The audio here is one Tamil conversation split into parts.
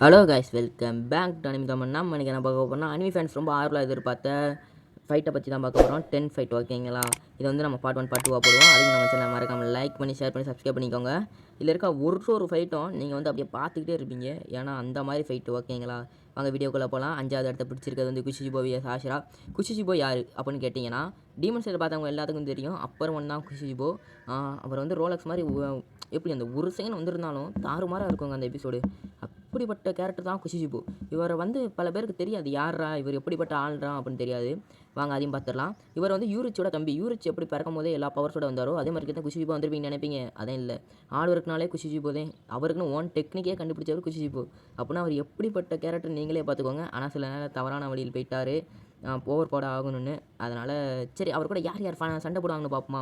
Hello guys, welcome back to anime Tamil. நம்ம இன்றைக்கி என்ன பார்க்க போகிறோம்னா, அனிமி ஃபேன்ஸ் ரொம்ப ஆர்வலாக எதிர்பார்த்த ஃபைட்டை பற்றி தான் பார்க்க போகிறோம். 10 ஃபைட், ஓகேங்களா? இது வந்து நம்ம பார்ட் 1 பார்ட் 2 போடுவோம். அதுக்கு நம்ம சேனல் மறக்காமல் லைக் பண்ணி, ஷேர் பண்ணி, சப்ஸ்கிரைப் பண்ணிக்கோங்க. இதில் இருக்க ஒரு ஃபைட்டும் நீங்கள் வந்து அப்படியே பார்த்துக்கிட்டே இருப்பீங்க. ஏன்னா அந்த மாதிரி ஃபைட்டு, ஓகேங்களா? வாங்க வீடியோக்குள்ளே போகலாம். 5வது இடத்த பிடிச்சிருக்கிறது வந்து குஷிஜிபோ விஎஸ் ஆஷிரா. குஷிஜிபோ யார் அப்படின்னு கேட்டிங்கன்னா, டீமன் சைடில் பார்த்தவங்க எல்லாத்துக்கும் தெரியும். அப்பர் ஒன் தான் குஷிஜிபோ. அவர் வந்து ரோலக்ஸ் மாதிரி எப்படி அந்த ஒரு செகண்ட் வந்திருந்தாலும் தாறுமாறாக இருக்குங்க அந்த எபிசோடு. அப்படிப்பட்ட கேரக்டர் தான் குஷிஜிபோ. இவரை வந்து பல பேருக்கு தெரியாது, யாரா இவர், எப்படிப்பட்ட ஆள்றா அப்படின்னு தெரியாது. வாங்க அதையும் பார்த்துடலாம். இவர் வந்து யூரிச்சோட தம்பி. யூரிச் எப்படி பிறக்கும் போதே எல்லா பவர்ஸோட வந்தாரோ அதே மாதிரி தான் குஷிஜிபோ வந்திருப்பீங்க நினைப்பீங்க. அதே இல்லை, ஆள் இருக்குனாலே குஷிஜிபோ தான். அவருக்குன்னு ஓன் டெக்னிக்கே கண்டுபிடிச்சவர் குஷிஜிபோ. அப்படின்னா அவர் எப்படிப்பட்ட கேரக்டர் நீங்களே பார்த்துக்கோங்க. ஆனால் சில நேரம் தவறான வழியில் போயிட்டார், ஓவர் போட ஆகணும்னு. அதனால் சரி, அவர் கூட யார் யார் சண்டை போடுவாங்கன்னு பார்ப்போமா.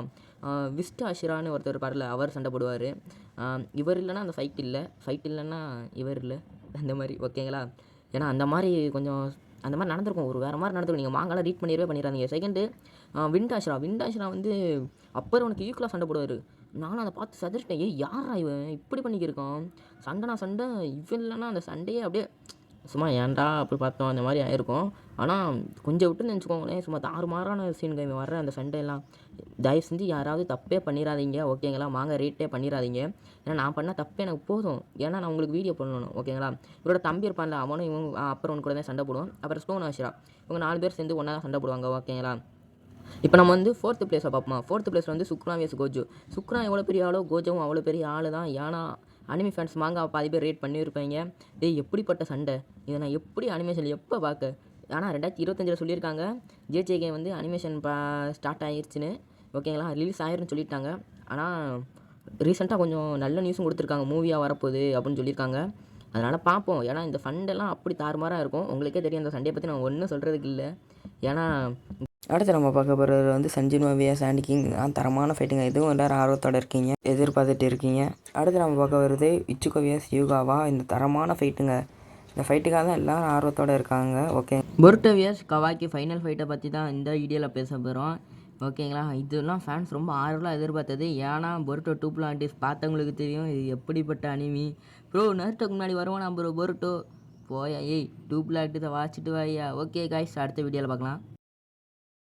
விஸ்ட் ஆஷிரான்னு ஒருத்தர் இருப்பார்ல, அவர் சண்டை போடுவார். இவர் இல்லைன்னா அந்த ஃபைட் இல்லைன்னா இவர் இல்லை, அந்த மாதிரி, ஓகேங்களா? ஏன்னா அந்த மாதிரி கொஞ்சம் அந்த மாதிரி நடந்திருக்கும், ஒரு வேறு மாதிரி நடந்திருக்கும். நீங்கள் வாங்கலாம் ரீட் பண்ணிடாதீங்க. செகண்டு விண்டாஷிரா வந்து அப்போ உனக்கு ஈக்குவலாக சண்டை போடுவார். நானும் அதை பார்த்து சதறிட்டேன். யாரா இவன் இப்படி பண்ணிக்கிருக்கான்? சண்டை இவன் இல்லைன்னா அந்த சண்டையே அப்படியே சும்மா ஏன்டா அப்படி பார்த்தோம், அந்த மாதிரி ஆயிருக்கும். ஆனால் கொஞ்சம் விட்டு நினச்சிக்கோங்களேன், சும்மா தாறுமாறான சீன்கள் இவன் வர்ற அந்த சண்டையெல்லாம். தயவு செஞ்சு யாராவது தப்பே பண்ணிடாதீங்க, ஓகேங்களா? வாங்க ரேட்டே பண்ணிடாதீங்க. ஏன்னா நான் பண்ணால் தப்பே எனக்கு போதும். ஏன்னா நான் உங்களுக்கு வீடியோ பண்ணணும், ஓகேங்களா? இவரோட தம்பி இருப்பான்ல, அவனும் இவங்க அப்புறம் ஒன்று கூட தான் சண்டை போடுவோம். அப்புறம் ஸ்டோன் ஆஷிரா, இவங்க 4 பேர் சேர்ந்து ஒன்றா தான் சண்டை போடுவாங்க, ஓகேங்களா? இப்போ நம்ம வந்து 4th பிளேஸை பார்ப்போமா. 4th பிளேஸில் வந்து சுக்ரா வியஸ் கோஜோ. சுக்ரா எவ்வளோ பெரிய ஆளோ, கோஜோவும் அவ்வளோ பெரிய ஆள் தான். ஏன்னா அனிமி ஃபேன்ஸ் மாங்கா பாதி பேர் ரேட் பண்ணியிருப்பீங்க. எப்படிப்பட்ட சண்டை இதை நான் எப்படி அனிமேஷன் எப்போ பார்க்க. ஆனால் 2025 சொல்லியிருக்காங்க ஜேஜேகே வந்து அனிமேஷன் ஸ்டார்ட் ஆகிருச்சுன்னு, ஓகேங்களா? ரிலீஸ் ஆயிருன்னு சொல்லிட்டாங்க. ஆனால் ரீசெண்டாக கொஞ்சம் நல்ல நியூஸும் கொடுத்துருக்காங்க, மூவியாக வரப்போகுது அப்படின்னு சொல்லியிருக்காங்க. அதனால் பார்ப்போம். ஏன்னா இந்த சண்டைலாம் அப்படி தாறுமாறாக இருக்கும். உங்களுக்கே தெரியும், அந்த சண்டையை பற்றி நான் ஒன்றும் சொல்கிறதுக்கு இல்லை. ஏன்னா அடுத்து நம்ம பார்க்க போகிறது வந்து சஞ்சின்வா விஎஸ் சாண்டி கிங். தரமான ஃபைட்டுங்க. இதுவும் எல்லோரும் ஆர்வத்தோடு இருக்கீங்க, எதிர்பார்த்துட்டு இருக்கீங்க. அடுத்து நம்ம பார்க்க வருது இச்சுகோ விஎஸ் யூகாவா. இந்த தரமான ஃபைட்டுங்க. இந்த ஃபைட்டுக்காக தான் எல்லோரும் ஆர்வத்தோடு இருக்காங்க, ஓகே? பொருட்டோ விஎஸ் கவாக்கி ஃபைனல் ஃபைட்டை பற்றி தான் இந்த வீடியோவில் பேச போகிறோம், ஓகேங்களா? இதெல்லாம் ஃபேன்ஸ் ரொம்ப ஆர்வலாக எதிர்பார்த்தது. ஏன்னா பொருட்டோ 2 பிளான்டிஸ் பார்த்தவங்களுக்கு தெரியும் இது எப்படிப்பட்ட அனிமி. ப்ரோ நேரத்துக்கு முன்னாடி வருவானா ப்ரோ பொருட்டோ? போயா 2 பிளான்டிஸை வாச்சிட்டு வாயா. ஓகே காய்ஸ், அடுத்த வீடியோவில் பார்க்கலாம்.